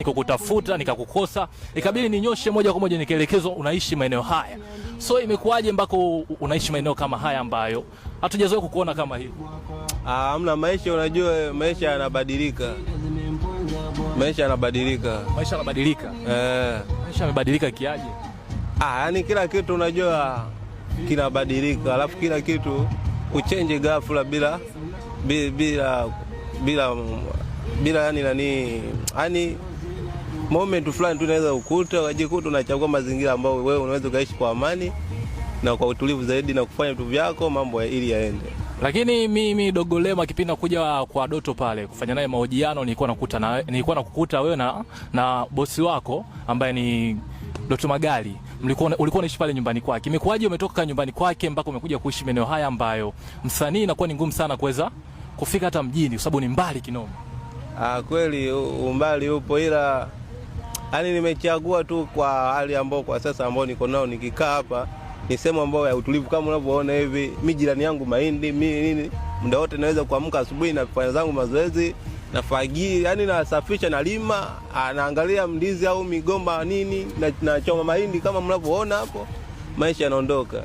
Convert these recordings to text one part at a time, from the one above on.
nikakutafuta nikakukosa, ikabidi ninyoshe moja kwa moja nikaelekezwa unaishi maeneo haya. So imekuwaje mbako unaishi maeneo kama haya ambayo hatujazoea kukuona kama hivi? Hamna, maisha unajua, maisha yanabadilika. Maisha yanabadilika. Maisha yanabadilika. Maisha yamebadilika kiaje? Yani kila kitu unajua kinabadilika, alafu kila kitu uchange ghafla bila yani moment fulani tu unaweza ukajikuta unachagua mazingira ambayo wewe unaweza kuishi kwa amani na kwa utulivu zaidi na kufanya vitu vyako mambo ili yaende. Lakini mimi Dogo Lema kipindi nakuja kwa Doto pale kufanya naye mahojiano, nilikuwa nakukuta wewe na bosi wako ambaye ni Doto Magali. Ulikuwa unaishi pale nyumbani kwake. Imekuwaje umetoka nyumbani kwake mpaka umekuja kuishi maeneo haya ambayo msanii inakuwa ni ngumu sana kuweza kufika hata mjini kwa sababu ni mbali kinoma? Kweli umbali upo, ila yani nimechagua tu kwa hali ambayo kwa sasa ambao niko nao, nikikaa hapa ni sehemu ambayo ya utulivu. Kama unavyoona hivi, mimi jirani yangu mahindi, mimi nini, muda wote naweza kuamka asubuhi na kufanya zangu mazoezi, nafagi, yani nasafisha, nalima, naangalia mdizi au migomba nini, na choma mahindi kama mnavyoona hapo, maisha yanaondoka.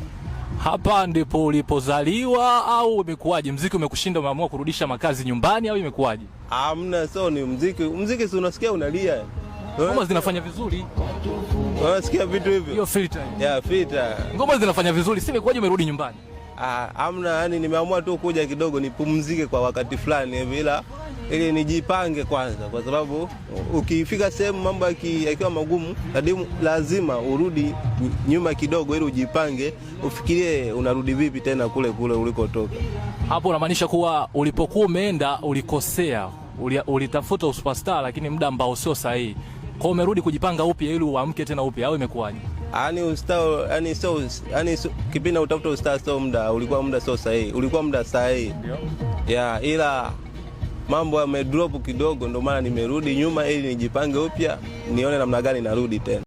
Hapa ndipo ulipozaliwa au imekuwaje? Muziki umekushinda umeamua kurudisha makazi nyumbani au imekuwaje? Hamna, so ni muziki si unasikia unalia. Ngoma zinafanya vizuri. Unasikia vitu hivyo? Hiyo filter. Yeah, filter. Ngoma zinafanya vizuri, si imekuwaje umerudi nyumbani? Hamna, yani nimeamua tu kuja kidogo nipumzike kwa wakati fulani hivi, ili nijipange kwanza, kwa sababu ukifika sehemu mambo yakiwa magumu lazima urudi nyuma kidogo ili ujipange, ufikirie unarudi vipi tena kule ulikotoka. Hapo unamaanisha kuwa ulipokuwa umeenda ulikosea, ulitafuta superstar lakini muda ambao sio sahihi. Kwa umerudi kujipanga upya ili uamke tena upya au imekuwaje? Yani kipindi utafuta ustar sio muda, ulikuwa muda sio sahihi, ulikuwa muda sahihi. Ndio. Yeah, ila mambo yamedrop kidogo, ndio maana nimerudi nyuma ili nijipange upya, nione namna gani narudi tena.